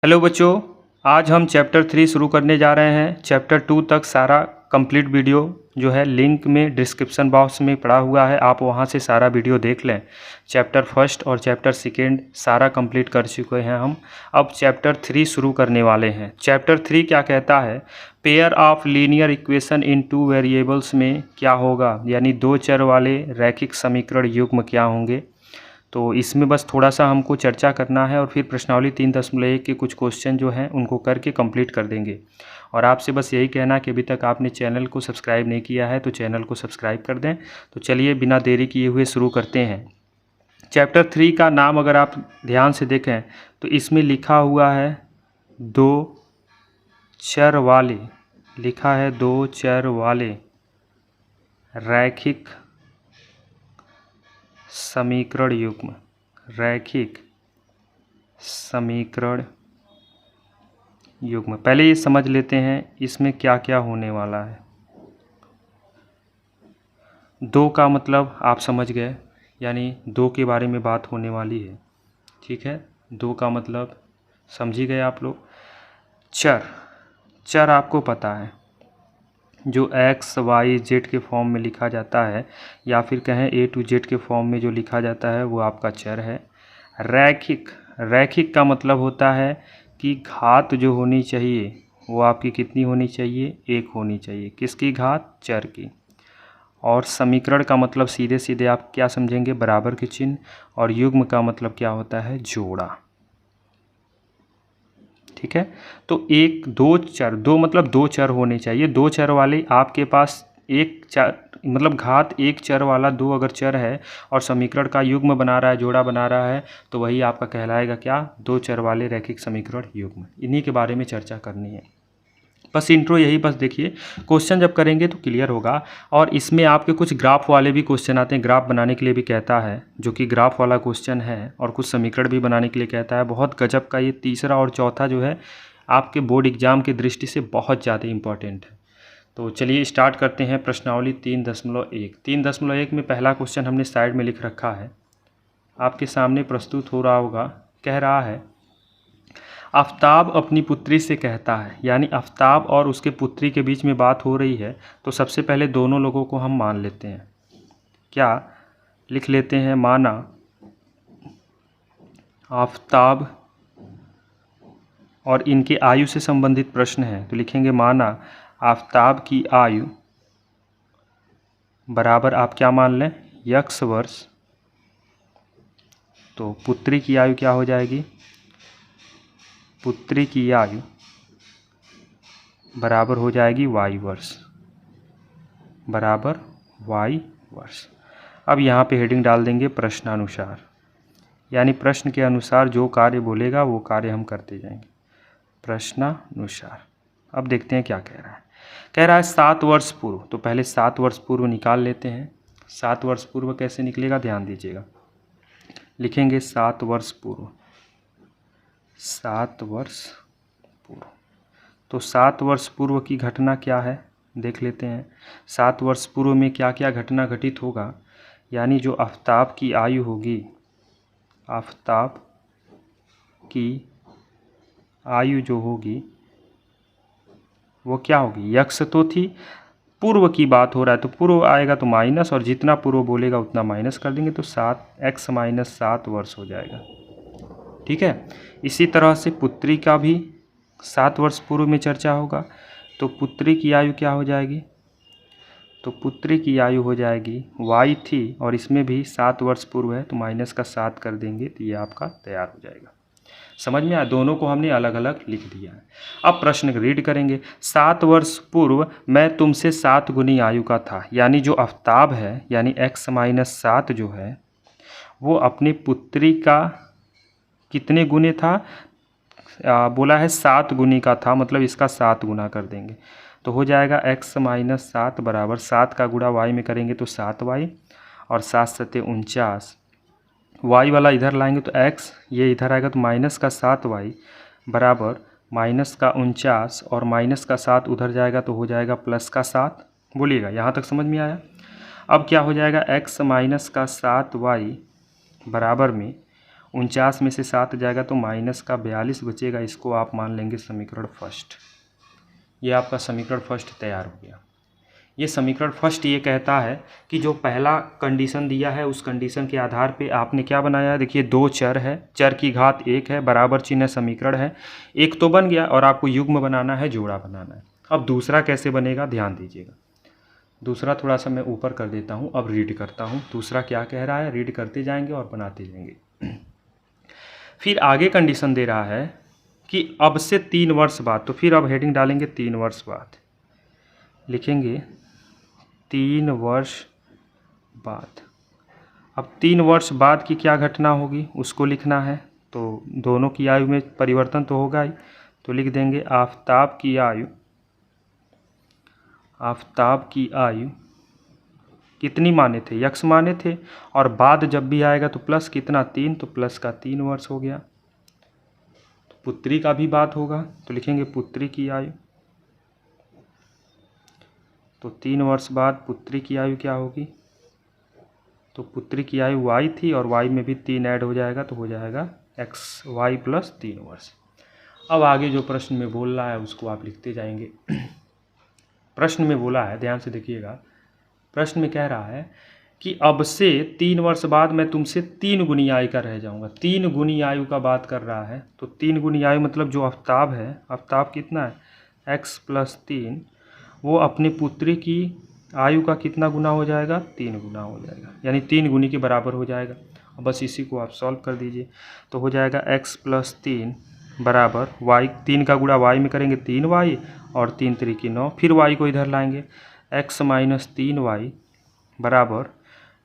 Hello बच्चों, आज हम चैप्टर 3 शुरू करने जा रहे हैं। चैप्टर 2 तक सारा कंप्लीट वीडियो जो है लिंक में डिस्क्रिप्शन बॉक्स में पड़ा हुआ है, आप वहां से सारा वीडियो देख लें। चैप्टर फर्स्ट और चैप्टर सेकेंड सारा कंप्लीट कर चुके हैं हम। अब चैप्टर 3 शुरू करने वाले हैं। चैप्टर 3 क्या कहता है, pair of linear equation in two variables में क्या होगा, यानी दो चर वाले रैखिक समीकरण युग्म क्या होंगे। तो इसमें बस थोड़ा सा हमको चर्चा करना है और फिर प्रश्नावली 3.1 के कुछ क्वेश्चन जो हैं उनको करके कंप्लीट कर देंगे। और आपसे बस यही कहना कि अभी तक आपने चैनल को सब्सक्राइब नहीं किया है तो चैनल को सब्सक्राइब कर दें। तो चलिए बिना देरी किए हुए शुरू करते हैं। चैप्टर 3 का नाम अगर आप ध्यान से देखें तो इसमें लिखा हुआ है दो चर वाले, लिखा है दो चर वाले रैखिक समीकरण युग्म, रैखिक समीकरण युग्म। पहले ये समझ लेते हैं इसमें क्या क्या होने वाला है। दो का मतलब आप समझ गए, यानी दो के बारे में बात होने वाली है। ठीक है, दो का मतलब समझ ही गए आप लोग। चर, चर आपको पता है जो x, y, z के फॉर्म में लिखा जाता है या फिर कहें a to z के फॉर्म में जो लिखा जाता है वो आपका चर है। रैखिक, रैखिक का मतलब होता है कि घात जो होनी चाहिए वो आपकी कितनी होनी चाहिए, एक होनी चाहिए। किसकी घात, चर की। और समीकरण का मतलब सीधे सीधे आप क्या समझेंगे, बराबर के चिन्ह। और युग्म का मतलब क्या होता है, जोड़ा। ठीक है, तो एक दो चर, दो मतलब दो चर होने चाहिए। दो चर वाले आपके पास एक चर मतलब घात एक चर वाला दो अगर चर है और समीकरण का युग्म बना रहा है, जोड़ा बना रहा है, तो वही आपका कहलाएगा क्या, दो चर वाले रैखिक समीकरण युग्म। इन्हीं के बारे में चर्चा करनी है। बस इंट्रो यही, बस देखिए क्वेश्चन जब करेंगे तो क्लियर होगा। और इसमें आपके कुछ ग्राफ वाले भी क्वेश्चन आते हैं, ग्राफ बनाने के लिए भी कहता है, जो कि ग्राफ वाला क्वेश्चन है। और कुछ समीकरण भी बनाने के लिए कहता है। बहुत गजब का ये तीसरा और चौथा जो है आपके बोर्ड एग्जाम की दृष्टि से बहुत ज़्यादा इंपॉर्टेंट है। तो चलिए स्टार्ट करते हैं। प्रश्नावली 3.1। 3.1 में पहला क्वेश्चन हमने साइड में लिख रखा है, आपके सामने प्रस्तुत हो रहा होगा। कह रहा है, आफताब अपनी पुत्री से कहता है, यानी आफताब और उसके पुत्री के बीच में बात हो रही है। तो सबसे पहले दोनों लोगों को हम मान लेते हैं। क्या लिख लेते हैं, माना आफताब, और इनके आयु से संबंधित प्रश्न है तो लिखेंगे माना आफताब की आयु बराबर, आप क्या मान लें, x वर्ष। तो पुत्री की आयु क्या हो जाएगी, पुत्री की आयु बराबर हो जाएगी y वर्ष, बराबर y वर्ष। अब यहाँ पे हेडिंग डाल देंगे प्रश्नानुसार, यानी प्रश्न के अनुसार जो कार्य बोलेगा वो कार्य हम करते जाएंगे प्रश्नानुसार। अब देखते हैं क्या कह रहा है। कह रहा है 7 वर्ष पूर्व, तो पहले 7 वर्ष पूर्व निकाल लेते हैं। 7 वर्ष पूर्व कैसे निकलेगा, ध्यान दीजिएगा। लिखेंगे 7 वर्ष पूर्व, 7 वर्ष पूर्व। तो 7 वर्ष पूर्व की घटना क्या है, देख लेते हैं। 7 वर्ष पूर्व में क्या क्या घटना घटित होगा, यानी जो आफताब की आयु होगी, आफताब की आयु जो होगी वो क्या होगी, यक्स तो थी, पूर्व की बात हो रहा है तो पूर्व आएगा तो माइनस, और जितना पूर्व बोलेगा उतना माइनस कर देंगे तो 7x - 7 वर्ष हो जाएगा। ठीक है, इसी तरह से पुत्री का भी 7 वर्ष पूर्व में चर्चा होगा। तो पुत्री की आयु क्या हो जाएगी, तो पुत्री की आयु हो जाएगी y थी और इसमें भी 7 वर्ष पूर्व है तो माइनस का 7 कर देंगे तो ये आपका तैयार हो जाएगा। समझ में आया, दोनों को हमने अलग अलग लिख दिया है। अब प्रश्न रीड करेंगे। 7 वर्ष पूर्व मैं तुमसे 7 गुनी आयु का था, यानी जो आफताब है यानी x - 7 जो है वो अपनी पुत्री का कितने गुने था, बोला है 7 गुनी का था, मतलब इसका 7 गुना कर देंगे तो हो जाएगा x - 7 बराबर 7 का गुणा y में करेंगे तो 7y, और 7 सत्ते 49, y वाला इधर लाएंगे तो x, ये इधर आएगा तो माइनस का 7y बराबर माइनस का 49, और माइनस का 7 उधर जाएगा तो हो जाएगा प्लस का 7। बोलिएगा यहाँ तक समझ में आया। अब क्या हो जाएगा, x - का 7y बराबर में 49 में से 7 जाएगा तो माइनस का 42 बचेगा। इसको आप मान लेंगे समीकरण फर्स्ट। ये आपका समीकरण फर्स्ट तैयार हो गया। ये समीकरण फर्स्ट ये कहता है कि जो पहला कंडीशन दिया है उस कंडीशन के आधार पे आपने क्या बनाया है। देखिए दो चर है, चर की घात 1 है, बराबर चिन्ह समीकरण है। एक तो बन गया और आपको युग्म बनाना है, जोड़ा बनाना है। अब दूसरा कैसे बनेगा ध्यान दीजिएगा। दूसरा थोड़ा सा मैं ऊपर कर देता हूँ, अब रीड करता हूँ दूसरा क्या कह रहा है। रीड करते जाएंगे और बनाते जाएंगे। फिर आगे कंडीशन दे रहा है कि अब से 3 वर्ष बाद, तो फिर अब हेडिंग डालेंगे 3 वर्ष बाद, लिखेंगे 3 वर्ष बाद। अब 3 वर्ष बाद की क्या घटना होगी उसको लिखना है। तो दोनों की आयु में परिवर्तन तो होगा ही, तो लिख देंगे आफताब की आयु, आफताब की आयु कितनी माने थे, यक्स माने थे। और बाद जब भी आएगा तो प्लस कितना 3, तो प्लस का 3 वर्ष हो गया। तो पुत्री का भी बात होगा तो लिखेंगे पुत्री की आयु। तो 3 वर्ष बाद पुत्री की आयु क्या होगी, तो पुत्री की आयु y थी और y में भी 3 ऐड हो जाएगा तो हो जाएगा xy प्लस 3 वर्ष। अब आगे जो प्रश्न में बोल रहा है उसको आप लिखते जाएंगे। प्रश्न में बोला है, ध्यान से देखिएगा। प्रश्न में कह रहा है कि अब से 3 वर्ष बाद मैं तुमसे 3 गुनी आयु का रह जाऊंगा। 3 गुनी आयु का बात कर रहा है, तो 3 गुनी आयु मतलब जो आफ्ताब है, आफ्ताब कितना है x प्लस 3, वो अपनी पुत्री की आयु का कितना गुना हो जाएगा, 3 गुना हो जाएगा, यानी 3 गुनी के बराबर हो जाएगा। बस इसी को आप सॉल्व कर दीजिए तो हो जाएगा x प्लस 3 बराबर y, 3 का गुणा y में करेंगे 3y और 3 त्रिकी 9, फिर y को इधर लाएंगे x माइनस 3y बराबर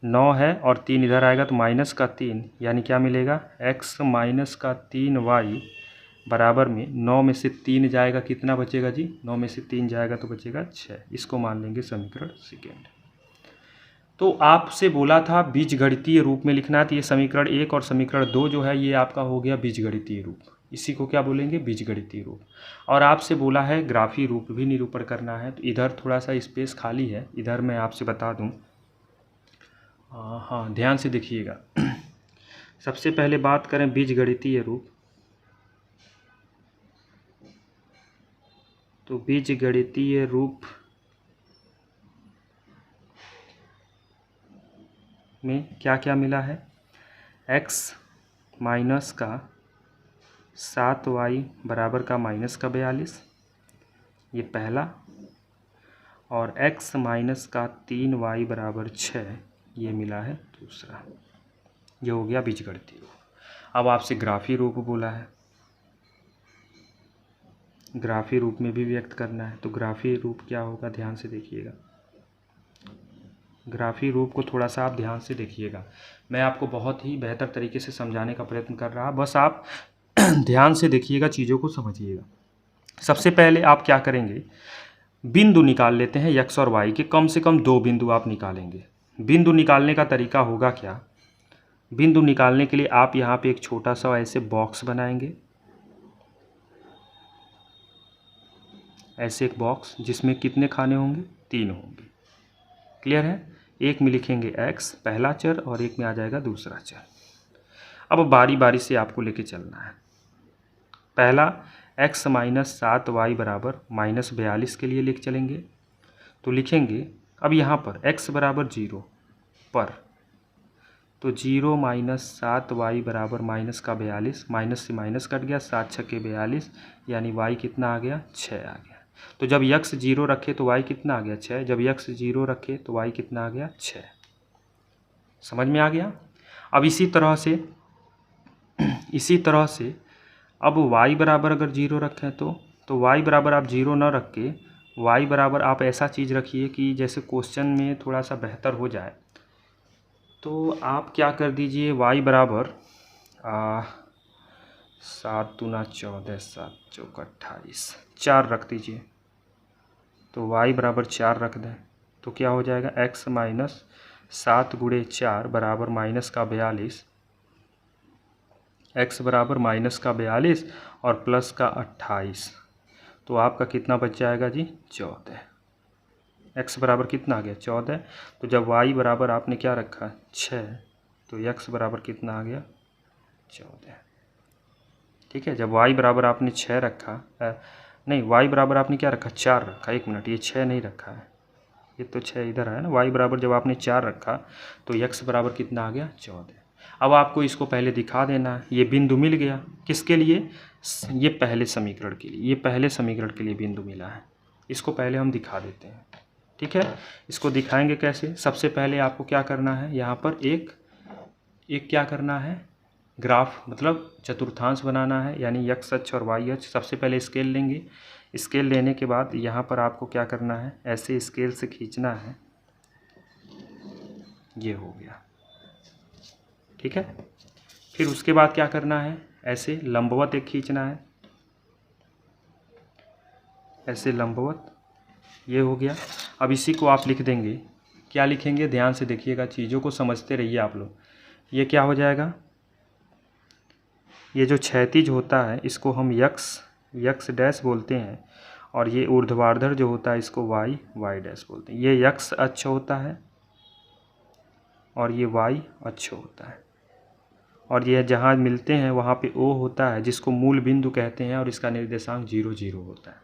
9 है और 3 इधर आएगा तो माइनस का 3, यानी क्या मिलेगा x माइनस का 3y बराबर में 9 में से 3 जाएगा कितना बचेगा जी, 9 में से 3 जाएगा तो बचेगा 6। इसको मान लेंगे समीकरण सेकेंड। तो आपसे बोला था बीजगणितीय रूप में लिखना है, तो ये समीकरण 1 और समीकरण 2 जो है ये आपका हो गया बीजगणितीय रूप। इसी को क्या बोलेंगे, बीजगणितीय रूप। और आपसे बोला है ग्राफी रूप भी निरूपण करना है, तो इधर थोड़ा सा स्पेस खाली है, इधर मैं आपसे बता दूं। हाँ ध्यान से देखिएगा। सबसे पहले बात करें बीजगणितीय रूप, तो बीजगणितीय रूप में क्या क्या मिला है, x माइनस का 7y बराबर का माइनस का 42, ये पहला, और x माइनस का 3y बराबर 6, ये मिला है दूसरा। ये हो गया बीजगणितीय रूप। अब आपसे ग्राफी रूप बोला है, ग्राफी रूप में भी व्यक्त करना है, तो ग्राफी रूप क्या होगा ध्यान से देखिएगा। ग्राफी रूप को थोड़ा सा आप ध्यान से देखिएगा, मैं आपको बहुत ही बेहतर तरीके से समझाने का प्रयत्न कर रहा, बस आप ध्यान से देखिएगा, चीज़ों को समझिएगा। सबसे पहले आप क्या करेंगे, बिंदु निकाल लेते हैं x और y के, कम से कम 2 बिंदु आप निकालेंगे। बिंदु निकालने का तरीका होगा क्या, बिंदु निकालने के लिए आप यहाँ पे एक छोटा सा ऐसे बॉक्स बनाएंगे, ऐसे एक बॉक्स जिसमें कितने खाने होंगे, 3 होंगे। क्लियर है। एक में लिखेंगे x पहला चर और एक में आ जाएगा दूसरा चर। अब बारी बारी से आपको लेके चलना है। पहला x माइनस 7y बराबर माइनस 42 के लिए लिख चलेंगे, तो लिखेंगे अब यहाँ पर x बराबर 0 पर, तो 0 माइनस 7y बराबर माइनस का 42, माइनस से माइनस कट गया, 7 छक्के 42, यानी y कितना आ गया, 6 आ गया। तो जब x 0 रखे तो y कितना आ गया, 6। जब x 0 रखे तो y कितना आ गया, 6। समझ में आ गया। अब इसी तरह से अब y बराबर अगर 0 रखें तो y बराबर आप 0 ना रख के y बराबर आप ऐसा चीज़ रखिए कि जैसे क्वेश्चन में थोड़ा सा बेहतर हो जाए। तो आप क्या कर दीजिए, y बराबर 7 दूना 14, 7 चौका 28, 4 रख दीजिए। तो y बराबर 4 रख दें तो क्या हो जाएगा, x माइनस 7 गुणे 4 बराबर माइनस का 42, x बराबर माइनस का 42 और प्लस का 28, तो आपका कितना बच जाएगा जी, 14। x बराबर कितना आ गया, 14। तो जब y बराबर आपने क्या रखा, 6, तो x बराबर कितना आ गया, 14। ठीक है, जब y बराबर आपने 6 रखा, नहीं y बराबर आपने क्या रखा, 4 रखा। 1 मिनट, ये 6 नहीं रखा है, ये तो 6 इधर है ना। y बराबर जब आपने 4 रखा तो x बराबर कितना आ गया, 14। अब आपको इसको पहले दिखा देना है। ये बिंदु मिल गया किसके लिए, ये पहले समीकरण के लिए, ये पहले समीकरण के लिए बिंदु मिला है। इसको पहले हम दिखा देते हैं। ठीक है, इसको दिखाएंगे कैसे। सबसे पहले आपको क्या करना है, यहाँ पर एक क्या करना है, ग्राफ मतलब चतुर्थांश बनाना है, यानी x अक्ष और y अक्ष। सबसे पहले स्केल लेंगे। स्केल लेने के बाद यहाँ पर आपको क्या करना है, ऐसे स्केल से खींचना है। ये हो गया। ठीक है, फिर उसके बाद क्या करना है, ऐसे लंबवत एक खींचना है, ऐसे लंबवत। ये हो गया। अब इसी को आप लिख देंगे। क्या लिखेंगे, ध्यान से देखिएगा, चीज़ों को समझते रहिए आप लोग। ये क्या हो जाएगा, ये जो क्षैतिज होता है इसको हम यक्स डैश बोलते हैं, और ये ऊर्ध्वाधर जो होता है इसको वाई डैश बोलते हैं। ये यक्स अक्ष होता है और ये वाई अक्ष होता है, और ये जहाँ मिलते हैं वहाँ पे ओ होता है, जिसको मूल बिंदु कहते हैं, और इसका निर्देशांक 0 0 होता है।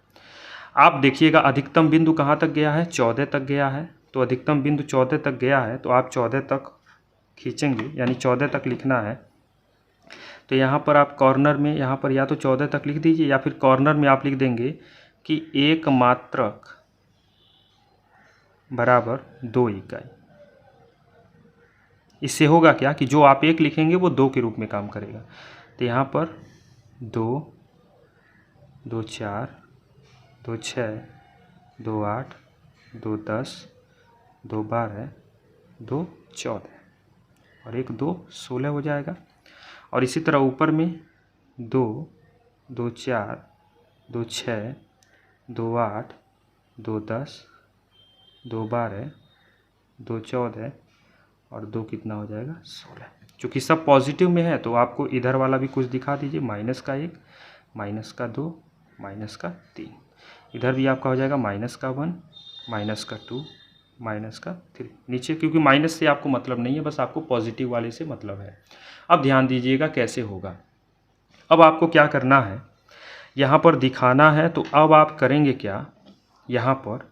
आप देखिएगा अधिकतम बिंदु कहाँ तक गया है, 14 तक गया है। तो अधिकतम बिंदु 14 तक गया है, तो आप 14 तक खींचेंगे, यानी 14 तक लिखना है। तो यहाँ पर आप कॉर्नर में, यहाँ पर या तो 14 तक लिख दीजिए, या फिर कॉर्नर में आप लिख देंगे कि एक मात्रक बराबर 2 इकाई। इससे होगा क्या कि जो आप 1 लिखेंगे वो 2 के रूप में काम करेगा। तो यहाँ पर 2 2 4 2 6 2 8 2 10 2 12 2 14 और 1 2 16 हो जाएगा। और इसी तरह ऊपर में 2 2 4 2 6 2 8 2 10 2 12 2 14 और 2 कितना हो जाएगा, 16। चूँकि सब पॉजिटिव में है तो आपको इधर वाला भी कुछ दिखा दीजिए, माइनस का 1 माइनस का 2 माइनस का 3। इधर भी आपका हो जाएगा माइनस का 1 माइनस का 2 माइनस का 3। नीचे क्योंकि माइनस से आपको मतलब नहीं है, बस आपको पॉजिटिव वाले से मतलब है। अब ध्यान दीजिएगा कैसे होगा। अब आपको क्या करना है, यहाँ पर दिखाना है। तो अब आप करेंगे क्या, यहाँ पर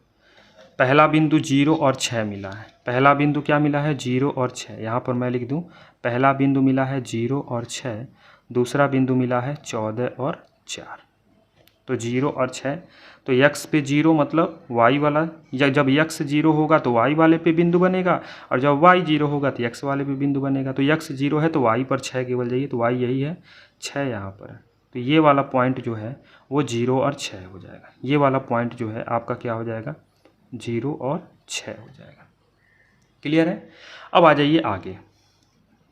पहला बिंदु 0 और 6 मिला है। पहला बिंदु क्या मिला है, 0 और 6। यहाँ पर मैं लिख दूँ, पहला बिंदु मिला है 0 और 6, दूसरा बिंदु मिला है 14 और 4। तो 0 और 6, तो x पे 0 मतलब y वाला, या जब x 0 होगा तो y वाले पे बिंदु बनेगा, और जब y 0 होगा तो x वाले पे बिंदु बनेगा। तो x 0 है तो y पर 6 केवल जाइए, तो y यही है, 6 यहाँ पर है। तो ये वाला पॉइंट जो है वो 0 और 6 हो जाएगा। ये वाला पॉइंट जो है आपका क्या हो जाएगा, 0 और 6 हो जाएगा। क्लियर है। अब आ जाइए आगे।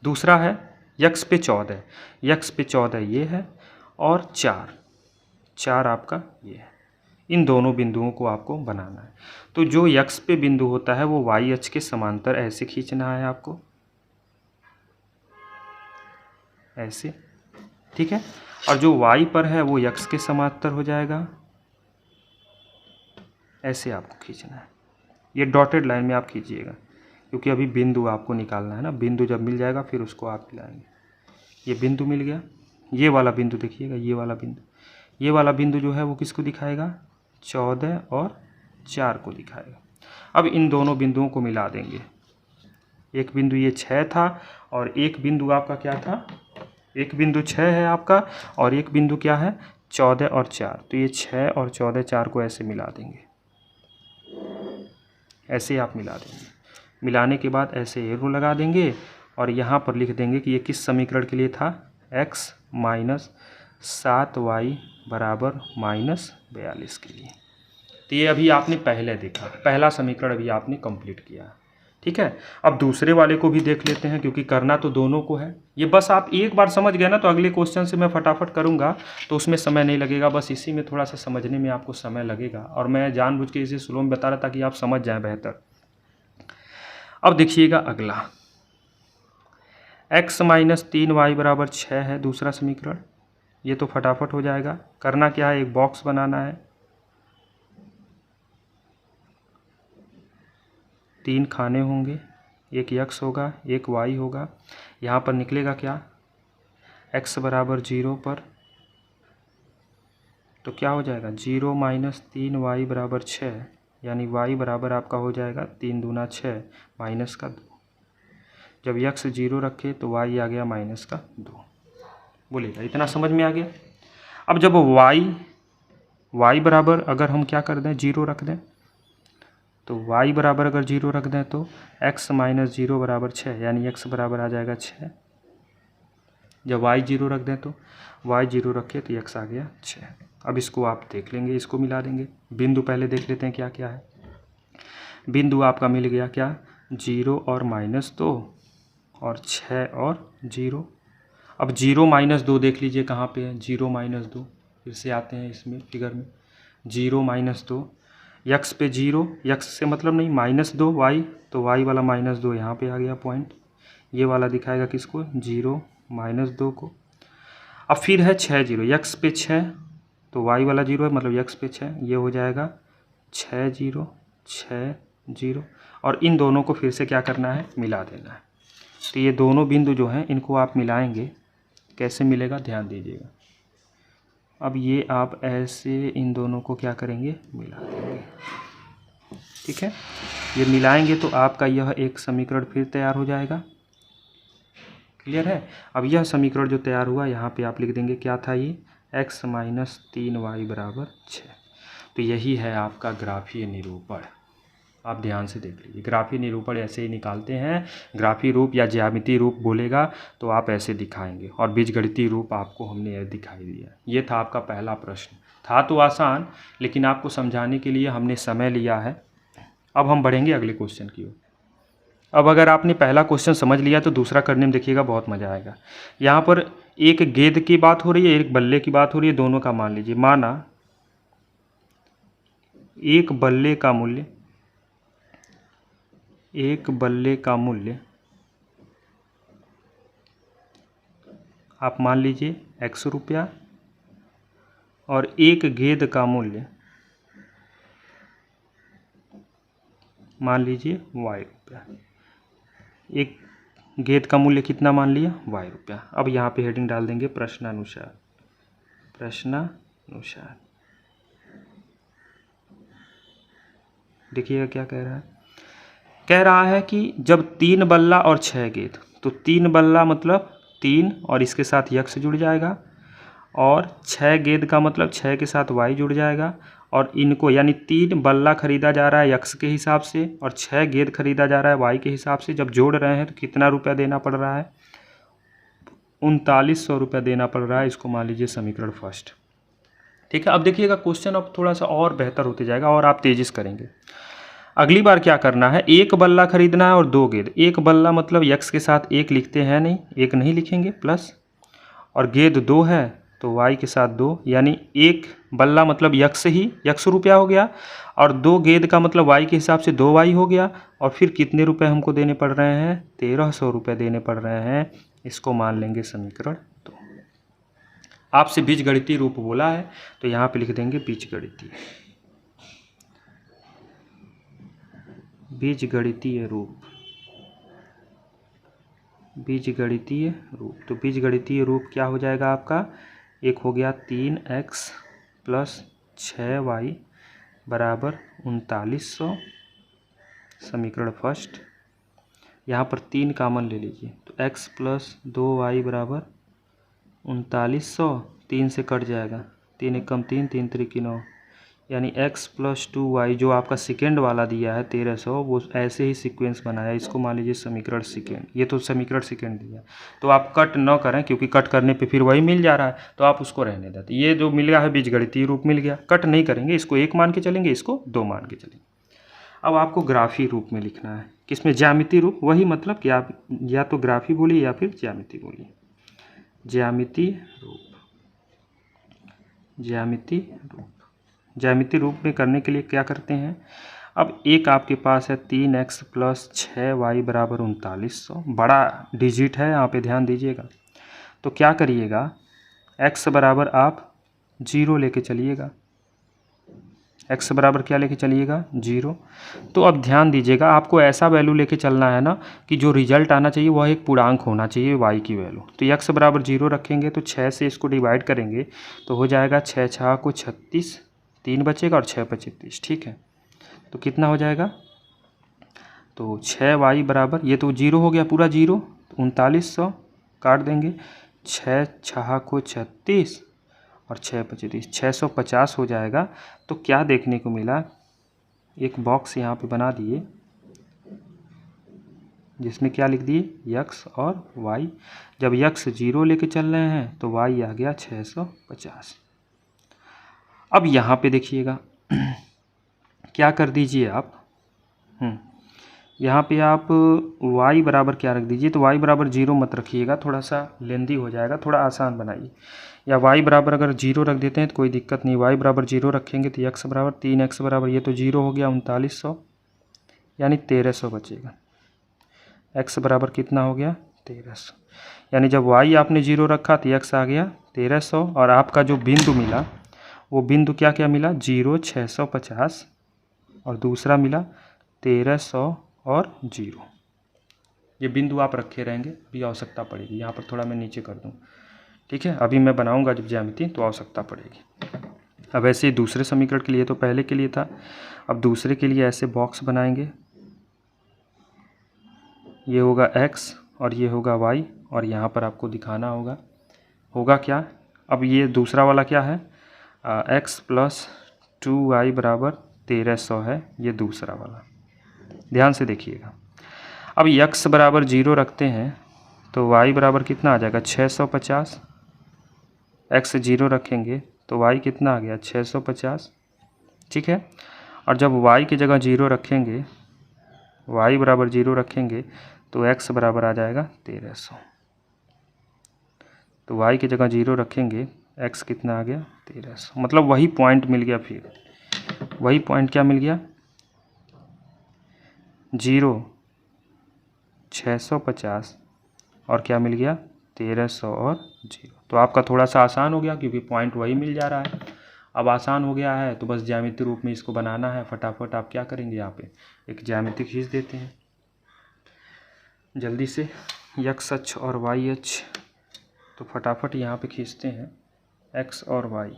दूसरा है x पे 14, x पे 14 ये है, और 4 आपका ये है। इन दोनों बिंदुओं को आपको बनाना है। तो जो x पे बिंदु होता है वो y अक्ष के समांतर ऐसे खींचना है आपको, ऐसे। ठीक है, और जो y पर है वो x के समांतर हो जाएगा, ऐसे आपको खींचना है। ये डॉटेड लाइन में आप खींचिएगा, क्योंकि अभी बिंदु आपको निकालना है ना। बिंदु जब मिल जाएगा फिर उसको आप मिलाएंगे। ये बिंदु मिल गया, ये वाला बिंदु देखिएगा, ये वाला बिंदु, ये वाला बिंदु जो है वो किसको दिखाएगा, 14 और 4 को दिखाएगा। अब इन दोनों बिंदुओं को मिला देंगे। एक बिंदु ये 6 था, और एक बिंदु आपका क्या था, एक बिंदु 6 है आपका, और एक बिंदु क्या है, 14 और 4। तो ये 6 और 14 4 को ऐसे मिला देंगे, ऐसे आप मिला देंगे। मिलाने के बाद ऐसे एरो लगा देंगे, और यहाँ पर लिख देंगे कि ये किस समीकरण के लिए था, x माइनस 7y बराबर माइनस 42 के लिए। तो ये अभी आपने पहले देखा, पहला समीकरण अभी आपने कंप्लीट किया। ठीक है, अब दूसरे वाले को भी देख लेते हैं, क्योंकि करना तो दोनों को है। ये बस आप एक बार समझ गए ना, तो अगले क्वेश्चन से मैं फटाफट करूँगा तो उसमें समय नहीं लगेगा। बस इसी में थोड़ा सा समझने में आपको समय लगेगा, और मैं जानबूझ के इसे स्लो में बता रहा ताकि आप समझ जाएँ बेहतर। अब देखिएगा अगला, x माइनस 3y बराबर 6 है दूसरा समीकरण। ये तो फटाफट हो जाएगा। करना क्या है, एक बॉक्स बनाना है, 3 खाने होंगे, एक x होगा एक y होगा। यहाँ पर निकलेगा क्या, x बराबर 0 पर, तो क्या हो जाएगा 0 माइनस 3y बराबर 6, यानी y बराबर आपका हो जाएगा 3 दूना 6 माइनस का 2। जब x 0 रखे तो y आ गया माइनस का 2। बोलिएगा इतना समझ में आ गया। अब जब y बराबर अगर हम क्या कर दें 0 रख दें, तो y बराबर अगर 0 रख दें तो x माइनस 0 बराबर 6, यानी x बराबर आ जाएगा 6। जब y 0 रख दें तो y 0 रखे तो x आ गया 6। अब इसको आप देख लेंगे, इसको मिला देंगे। बिंदु पहले देख लेते हैं क्या क्या है। बिंदु आपका मिल गया क्या 0 और -2 और 6 और 0। अब 0 माइनस 2 देख लीजिए कहाँ पे है, 0 माइनस 2। फिर से आते हैं इसमें फिगर में, 0 माइनस 2, x पे 0, x से मतलब नहीं -2 y, तो y वाला -2 यहाँ पे आ गया पॉइंट। ये वाला दिखाएगा किसको 0 -2 को। अब फिर है 6 0, x पे 6, तो y वाला 0 है मतलब x पे 6, ये हो जाएगा 6 0 6 0। और इन दोनों को फिर से क्या करना है मिला देना है। तो ये दोनों बिंदु जो हैं इनको आप मिलाएंगे, कैसे मिलेगा ध्यान दीजिएगा। अब ये आप ऐसे इन दोनों को क्या करेंगे मिला देंगे, ठीक है। ये मिलाएंगे तो आपका यह एक समीकरण फिर तैयार हो जाएगा। क्लियर है। अब यह समीकरण जो तैयार हुआ यहाँ पे आप लिख देंगे क्या था ये x माइनस 3y बराबर 6। तो यही है आपका ग्राफीय निरूपण। आप ध्यान से देख लीजिए, ग्राफीय निरूपण ऐसे ही निकालते हैं। ग्राफीय रूप या ज्यामितीय रूप बोलेगा तो आप ऐसे दिखाएंगे, और बीजगणितीय रूप आपको हमने दिखाई दिया। ये था आपका पहला प्रश्न। था तो आसान, लेकिन आपको समझाने के लिए हमने समय लिया है। अब हम बढ़ेंगे अगले क्वेश्चन की ओर। अब अगर आपने पहला क्वेश्चन समझ लिया तो दूसरा करने में देखिएगा बहुत मज़ा आएगा। यहाँ पर एक गेंद की बात हो रही है, एक बल्ले की बात हो रही है, दोनों का मान लीजिए। माना एक बल्ले का मूल्य आप मान लीजिए x रुपया, और एक गेंद का मूल्य मान लीजिए y रुपया। एक गेंद का मूल्य कितना मान लिया y रुपया। अब यहाँ पे हेडिंग डाल देंगे प्रश्नानुसार। देखिएगा क्या कह रहा है। कह रहा है कि जब 3 बल्ला और 6 गेंद, तो 3 बल्ला मतलब 3 और इसके साथ x जुड़ जाएगा, और 6 गेंद का मतलब 6 के साथ y जुड़ जाएगा। और इनको यानी 3 बल्ला खरीदा जा रहा है x के हिसाब से और 6 गेंद खरीदा जा रहा है y के हिसाब से। जब जोड़ रहे हैं तो कितना रुपया देना पड़ रहा है 3900 रुपया देना पड़ रहा है। इसको मान लीजिए समीकरण फर्स्ट। ठीक है। अब देखिएगा क्वेश्चन अब थोड़ा सा और बेहतर होते जाएगा और आप तेजी से करेंगे। अगली बार क्या करना है, एक बल्ला खरीदना है और 2 गेंद। एक बल्ला मतलब x के साथ 1 लिखते हैं नहीं, 1 नहीं लिखेंगे प्लस, और गेंद 2 है तो y के साथ 2, यानी एक बल्ला मतलब x रुपया हो गया, और 2 गेंद का मतलब y के हिसाब से 2y हो गया। और फिर कितने रुपए हमको देने पड़ रहे हैं 1300 रुपये देने पड़ रहे हैं। इसको मान लेंगे समीकरण 2। आपसे बीजगणितीय रूप बोला है तो यहाँ पे लिख देंगे बीजगणितीय रूप। तो बीजगणितीय रूप क्या हो जाएगा आपका, एक हो गया 3x प्लस 6y बराबर 3900, समीकरण फर्स्ट। यहाँ पर 3 कामन ले लीजिए तो x प्लस 2y बराबर 3900, 3 से कट जाएगा, 3 एक कम 3, 3 त्रिक 9, यानी x प्लस 2y जो आपका सेकेंड वाला दिया है 1300, वो ऐसे ही सीक्वेंस बनाया। इसको मान लीजिए समीकरण सेकेंड। ये तो समीकरण सेकेंड दिया, तो आप कट न करें क्योंकि कट करने पे फिर वही मिल जा रहा है, तो आप उसको रहने देते। ये जो मिल गया है बीजगणितीय रूप मिल गया, कट नहीं करेंगे, इसको 1 मान के चलेंगे, इसको 2 मान के चलेंगे। अब आपको ग्राफी रूप में लिखना है, किसमें ज्यामितीय रूप, वही मतलब कि आप या तो ग्राफी बोलिए या फिर ज्यामिति बोलिए। ज्यामितीय रूप में करने के लिए क्या करते हैं, अब एक आपके पास है 3x प्लस 6y बराबर 3900, बड़ा डिजिट है, यहाँ पे ध्यान दीजिएगा। तो क्या करिएगा, x बराबर आप 0 लेके चलिएगा, x बराबर क्या लेके चलिएगा 0। तो अब ध्यान दीजिएगा, आपको ऐसा वैल्यू लेके चलना है ना कि जो रिजल्ट आना चाहिए वह एक पूर्णांक होना चाहिए y की वैल्यू। तो x बराबर 0 रखेंगे तो 6 से इसको डिवाइड करेंगे तो हो जाएगा 6 छः को 36, 3 बचेगा और 6 पचे 30। ठीक है, तो कितना हो जाएगा, तो 6y बराबर, ये तो 0 हो गया पूरा 0, 3900 काट देंगे, 6 छः को 36 और 6 पचे 30, 650 हो जाएगा। तो क्या देखने को मिला, एक बॉक्स यहाँ पे बना दिए जिसमें क्या लिख दिए x और y। जब x 0 लेके चल रहे हैं तो y आ गया 650। अब यहाँ पे देखिएगा क्या कर दीजिए आप, यहाँ पे आप y बराबर क्या रख दीजिए, तो y बराबर 0 मत रखिएगा, थोड़ा सा लेंदी हो जाएगा, थोड़ा आसान बनाइए। या y बराबर अगर 0 रख देते हैं तो कोई दिक्कत नहीं, y बराबर 0 रखेंगे तो x बराबर 3x बराबर, ये तो 0 हो गया 3900 यानी 1300 बचेगा। x बराबर कितना हो गया 1300, यानी जब y आपने 0 रखा तो x आ गया 1300 और आपका जो बिंदु मिला वो बिंदु क्या क्या मिला, 0 650 और दूसरा मिला 1300 और 0। ये बिंदु आप रखे रहेंगे, भी आवश्यकता पड़ेगी। यहाँ पर थोड़ा मैं नीचे कर दूँ, ठीक है, अभी मैं बनाऊंगा जब ज्यामिति तो आवश्यकता पड़ेगी। अब ऐसे दूसरे समीकरण के लिए तो पहले के लिए था, अब दूसरे के लिए ऐसे बॉक्स बनाएंगे, ये होगा x और ये होगा y और यहाँ पर आपको दिखाना होगा क्या, अब ये दूसरा वाला क्या है, x प्लस 2y बराबर 1300 है, ये दूसरा वाला। ध्यान से देखिएगा, अब x बराबर 0 रखते हैं तो y बराबर कितना आ जाएगा 650, x 0 रखेंगे तो y कितना आ गया 650। ठीक है, और जब y की जगह 0 रखेंगे, y बराबर 0 रखेंगे तो x बराबर आ जाएगा 1300। तो y की जगह 0 रखेंगे, x कितना आ गया 1300, मतलब वही पॉइंट मिल गया। फिर वही पॉइंट क्या मिल गया, 0 650 और क्या मिल गया 1300 और 0। तो आपका थोड़ा सा आसान हो गया क्योंकि पॉइंट वही मिल जा रहा है। अब आसान हो गया है तो बस ज्यामिति रूप में इसको बनाना है। फटाफट आप क्या करेंगे, यहाँ पे एक ज्यामिति खींच देते हैं जल्दी से, x अक्ष और y अक्ष। तो फटाफट यहाँ पे खींचते हैं x और y।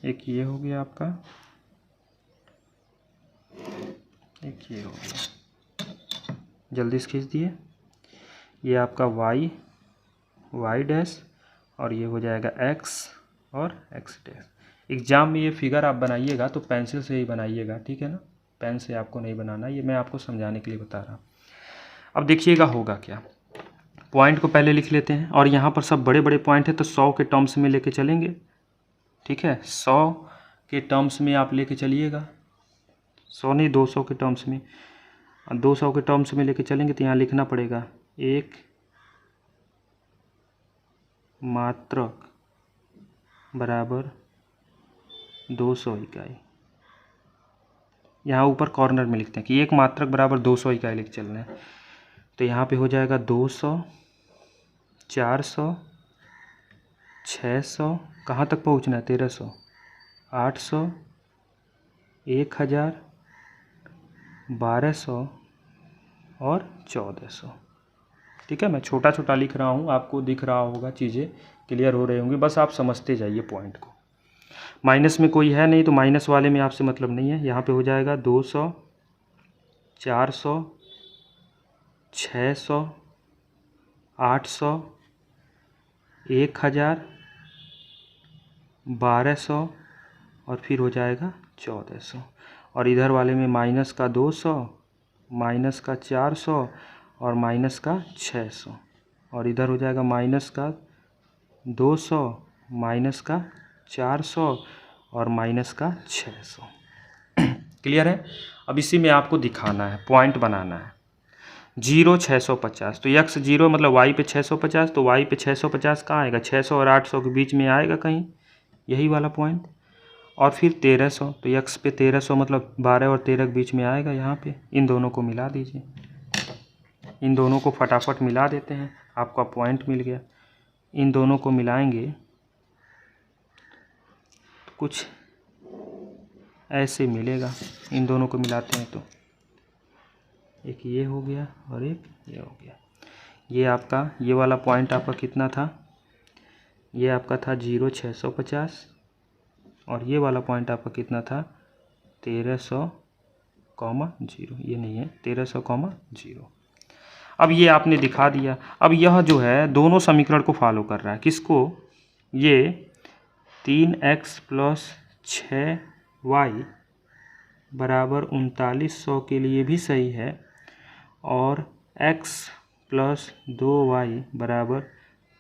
एक ये हो गया आपका, एक ये हो गया, जल्दी से खींच दिए। ये आपका y डैश और ये हो जाएगा x और x डैश। एग्ज़ाम में ये फिगर आप बनाइएगा तो पेंसिल से ही बनाइएगा, ठीक है ना, पेन से आपको नहीं बनाना, ये मैं आपको समझाने के लिए बता रहा हूँ। अब देखिएगा होगा क्या, पॉइंट को पहले लिख लेते हैं और यहाँ पर सब बड़े बड़े पॉइंट है तो 100 के टर्म्स में लेके चलेंगे। ठीक है, 100 के टर्म्स में आप लेके चलिएगा, 100 नहीं 200 के टर्म्स में, 200 के टर्म्स में लेके चलेंगे तो यहाँ लिखना पड़ेगा एक मात्रक बराबर 200 इकाई। यहाँ ऊपर कॉर्नर में लिखते हैं कि एक मात्रक बराबर 200 इकाई लेके चलना है। तो यहाँ पे हो जाएगा 200, 400, 600, कहाँ तक पहुँचना है 1300, 800, 1000, 1200 और 1400। ठीक है, मैं छोटा छोटा लिख रहा हूँ, आपको दिख रहा होगा, चीज़ें क्लियर हो रही होंगी, बस आप समझते जाइए पॉइंट को। माइनस में कोई है नहीं तो माइनस वाले में आपसे मतलब नहीं है। यहाँ पे हो जाएगा 200, 400, 600, 800, 1000, 1200 और फिर हो जाएगा 1400। और इधर वाले में माइनस का 200, माइनस का 400 और माइनस का 600 और इधर हो जाएगा माइनस का 200, माइनस का 400 और माइनस का 600। क्लियर है। अब इसी में आपको दिखाना है, पॉइंट बनाना है। 0 650 तो x 0 मतलब y पे 650, तो y पे 650 कहाँ आएगा, 600 और 800 के बीच में आएगा कहीं, यही वाला पॉइंट। और फिर 1300 तो x पे 1300 मतलब 12 और 13 के बीच में आएगा यहाँ पे। इन दोनों को मिला दीजिए, इन दोनों को फटाफट मिला देते हैं, आपका पॉइंट मिल गया। इन दोनों को मिलाएंगे कुछ ऐसे मिलेगा। इन दोनों को मिलाते हैं तो एक ये हो गया और एक ये हो गया। ये आपका ये वाला पॉइंट आपका कितना था, ये आपका था 0,650 और ये वाला पॉइंट आपका कितना था 1300,0, ये नहीं है 1300,0। अब ये आपने दिखा दिया। अब यह जो है दोनों समीकरण को फॉलो कर रहा है, किसको, ये 3x + 6y बराबर 3900 के लिए भी सही है और x + 2y बराबर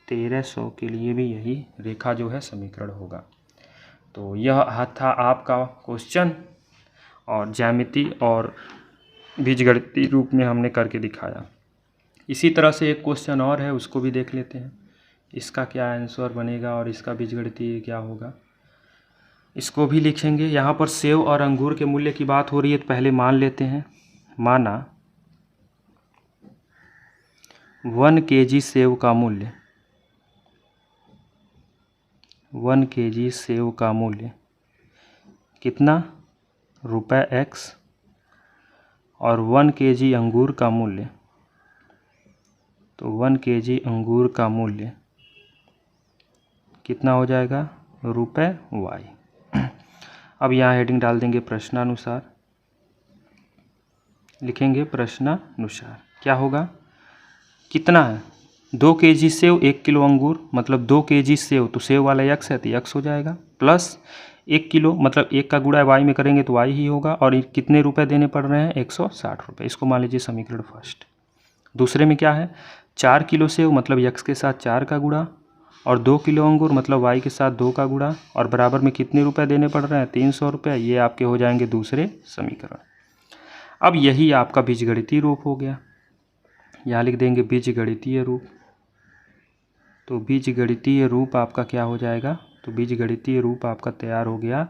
1300 के लिए भी यही रेखा जो है समीकरण होगा। तो यह था आपका क्वेश्चन और ज्यामिति और बीजगणितीय रूप में हमने करके दिखाया। इसी तरह से एक क्वेश्चन और है, उसको भी देख लेते हैं, इसका क्या आंसर बनेगा और इसका बीजगणितीय क्या होगा, इसको भी लिखेंगे। यहाँ पर सेव और अंगूर के मूल्य की बात हो रही है तो पहले मान लेते हैं। माना 1 kg सेव का मूल्य 1 kg सेव का मूल्य कितना, ₹x और 1 kg अंगूर का मूल्य, तो 1 kg अंगूर का मूल्य कितना हो जाएगा, ₹y। अब यहाँ हेडिंग डाल देंगे प्रश्नानुसार, लिखेंगे प्रश्नानुसार। क्या होगा, कितना है 2 kg सेव 1 किलो अंगूर, मतलब 2 kg सेव, तो सेव वाला x है तो x हो जाएगा, प्लस 1 किलो मतलब 1 का गुणा y में करेंगे तो y ही होगा। और कितने रुपए देने पड़ रहे हैं, 160 रुपये। इसको मान लीजिए समीकरण फर्स्ट। दूसरे में क्या है, 4 किलो सेव मतलब x के साथ 4 का गुणा और 2 किलो अंगूर मतलब y के साथ 2 का गुणा और बराबर में कितने रुपए देने पड़ रहे हैं, 300 रुपये। ये आपके हो जाएंगे दूसरे समीकरण। अब यही आपका बीजगणितीय रूप हो गया, यहाँ लिख देंगे बीजगणितीय रूप। तो बीजगणितीय रूप आपका क्या हो जाएगा, तो बीजगणितीय रूप आपका तैयार हो गया।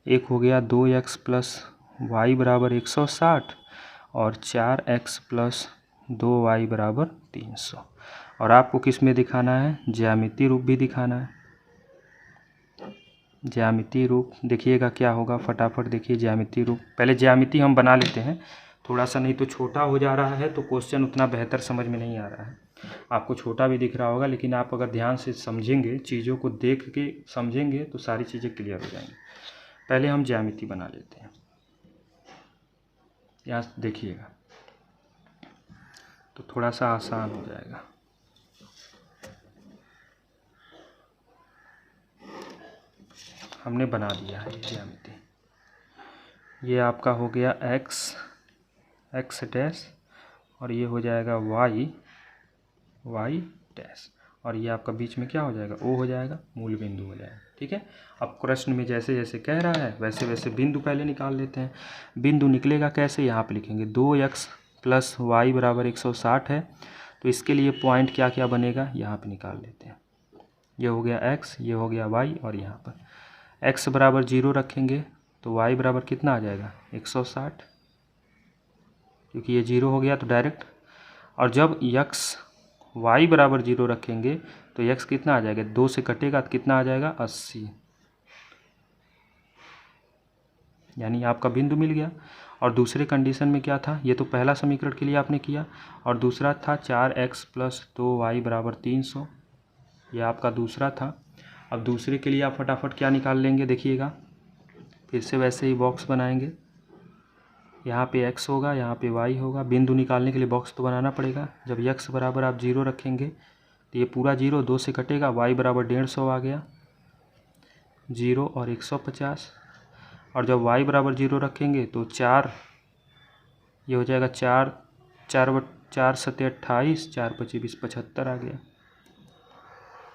एक हो गया 2x + y बराबर 160 और 4x + 2y बराबर 300। और आपको किस में दिखाना है, ज्यामितीय रूप भी दिखाना है। ज्यामितीय रूप देखिएगा क्या होगा, फटाफट देखिए ज्यामितीय रूप। पहले ज्यामिति हम बना लेते हैं थोड़ा सा, नहीं तो छोटा हो जा रहा है तो क्वेश्चन उतना बेहतर समझ में नहीं आ रहा है। आपको छोटा भी दिख रहा होगा, लेकिन आप अगर ध्यान से समझेंगे, चीज़ों को देख के समझेंगे तो सारी चीज़ें क्लियर हो जाएंगी। पहले हम ज्यामिति बना लेते हैं, यहाँ देखिएगा तो थोड़ा सा आसान हो जाएगा। हमने बना दिया है ज्यामिति। ये आपका हो गया x डैश और ये हो जाएगा y डैश और ये आपका बीच में क्या हो जाएगा, O हो जाएगा, मूल बिंदु हो जाएगा। ठीक है। अब प्रश्न में जैसे जैसे कह रहा है वैसे वैसे बिंदु पहले निकाल लेते हैं। बिंदु निकलेगा कैसे, यहाँ पे लिखेंगे 2x + y बराबर 160 है, तो इसके लिए पॉइंट क्या क्या बनेगा यहाँ पे निकाल लेते हैं। ये हो गया x, ये हो गया y और यहाँ पर x बराबर 0 रखेंगे तो y बराबर कितना आ जाएगा, 160, क्योंकि ये 0 हो गया तो डायरेक्ट। और जब x y बराबर 0 रखेंगे तो x कितना आ जाएगा, 2 से कटेगा तो कितना आ जाएगा, 80, यानी आपका बिंदु मिल गया। और दूसरे कंडीशन में क्या था, ये तो पहला समीकरण के लिए आपने किया, और दूसरा था 4x + 2y बराबर 300, ये आपका दूसरा था। अब दूसरे के लिए आप फटाफट क्या निकाल लेंगे, देखिएगा फिर से वैसे ही बॉक्स बनाएंगे। यहाँ पे x होगा, यहाँ पे y होगा। बिंदु निकालने के लिए बॉक्स तो बनाना पड़ेगा। जब x बराबर आप 0 रखेंगे तो ये पूरा 0 2 से कटेगा, y बराबर 150 आ गया, 0 और 150। और जब y बराबर 0 रखेंगे तो 4, ये हो जाएगा 4 4 4 7 28, 4 5 20, 75 आ गया।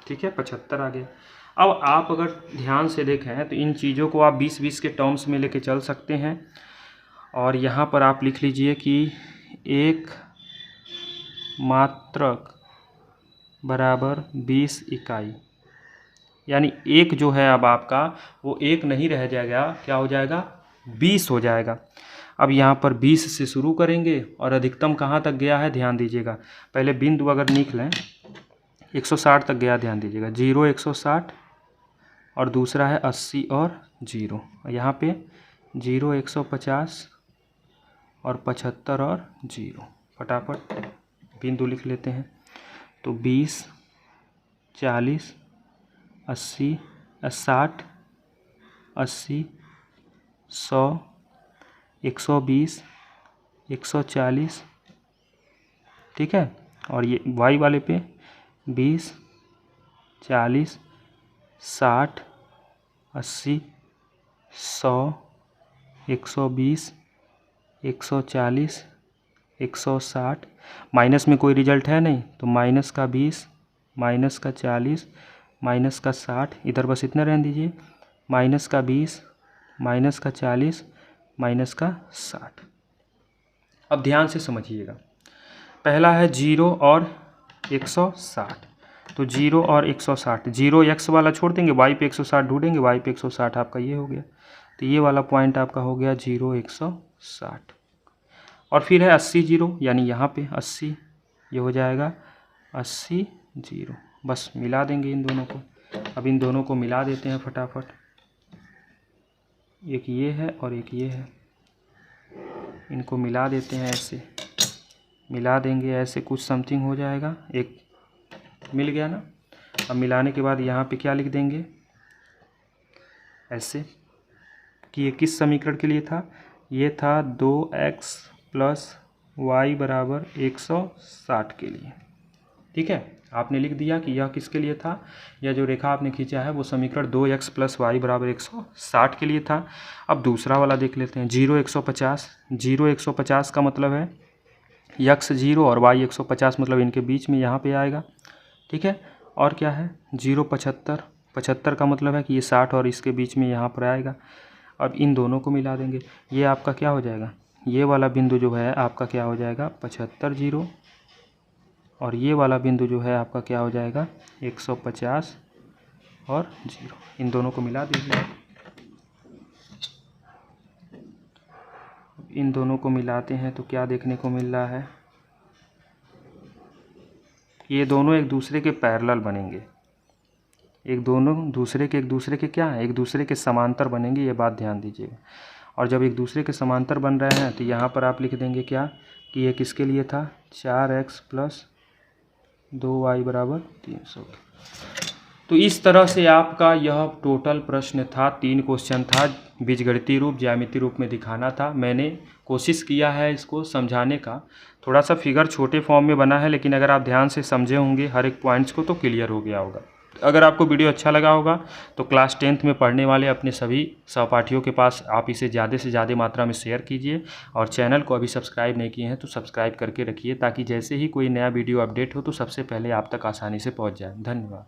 ठीक है, 75 आ गया। अब आप अगर ध्यान से देखें तो इन चीज़ों को आप 20-20 के टर्म्स में लेके चल सकते हैं। और यहाँ पर आप लिख लीजिए कि एक मात्रक बराबर 20 इकाई, यानी एक जो है अब आपका वो एक नहीं रह जाएगा, क्या हो जाएगा, 20 हो जाएगा। अब यहाँ पर 20 से शुरू करेंगे और अधिकतम कहाँ तक गया है, ध्यान दीजिएगा। पहले बिंदु अगर लिख लें 160 तक गया, ध्यान दीजिएगा, 0 160 और दूसरा है 80 और 0। यहाँ पे 0, 150 और 75 और 0। फटाफट बिंदु लिख लेते हैं। तो 20, 40, 80, 60, 80, 100, 120, 140, ठीक है। और ये y वाले पे 20, 40, 60, 80, 100, 120, 140, 160। माइनस में कोई रिजल्ट है नहीं, तो माइनस का 20, माइनस का 40, माइनस का 60, इधर बस इतना रहने दीजिए। माइनस का 20, माइनस का 40, माइनस का 60। अब ध्यान से समझिएगा। पहला है 0 और 160। तो 0 और 160, 0 x वाला छोड़ देंगे, y पे 160 ढूंढेंगे, y पे 160 आपका ये हो गया। तो ये वाला पॉइंट आपका हो गया 0, 160। और फिर है 80 0, यानी यहाँ पे 80, ये हो जाएगा 80 0। बस मिला देंगे इन दोनों को। अब इन दोनों को मिला देते हैं फटाफट। एक ये है और एक ये है, इनको मिला देते हैं। ऐसे मिला देंगे, ऐसे कुछ समथिंग हो जाएगा। एक मिल गया ना। अब मिलाने के बाद यहाँ पे क्या लिख देंगे, ऐसे कि ये किस समीकरण के लिए था। ये था 2x + y = 160 के लिए, ठीक है। आपने लिख दिया कि यह किसके लिए था। यह जो रेखा आपने खींचा है वो समीकरण 2x + y = 160 के लिए था। अब दूसरा वाला देख लेते हैं, 0, 150। 0, 150 का मतलब है x 0 और y 150, मतलब इनके बीच में यहाँ पे आएगा, ठीक है। और क्या है 0, 75। 75 का मतलब है कि ये 60 और इसके बीच में यहाँ पर आएगा। अब इन दोनों को मिला देंगे, ये आपका क्या हो जाएगा, ये वाला बिंदु जो है आपका क्या हो जाएगा 75 0, और ये वाला बिंदु जो है आपका क्या हो जाएगा 150 और 0। इन दोनों को मिला दीजिए। इन दोनों को मिलाते हैं तो क्या देखने को मिल रहा है, ये दोनों एक दूसरे के पैरेलल बनेंगे। एक दूसरे के क्या है, एक दूसरे के समांतर बनेंगे, ये बात ध्यान दीजिएगा। और जब एक दूसरे के समांतर बन रहे हैं तो यहाँ पर आप लिख देंगे क्या कि ये किसके लिए था, 4x + 2y = 300। तो इस तरह से आपका यह टोटल प्रश्न था। 3 क्वेश्चन था, बीजगणितीय रूप, ज्यामितीय रूप में दिखाना था। मैंने कोशिश किया है इसको समझाने का। थोड़ा सा फिगर छोटे फॉर्म में बना है, लेकिन अगर आप ध्यान से समझे होंगे हर एक पॉइंट्स को तो क्लियर हो गया होगा। अगर आपको वीडियो अच्छा लगा होगा तो क्लास 10th में पढ़ने वाले अपने सभी सहपाठियों के पास आप इसे ज़्यादा से ज़्यादा मात्रा में शेयर कीजिए। और चैनल को अभी सब्सक्राइब नहीं किए हैं तो सब्सक्राइब करके रखिए, ताकि जैसे ही कोई नया वीडियो अपडेट हो तो सबसे पहले आप तक आसानी से पहुंच जाए। धन्यवाद।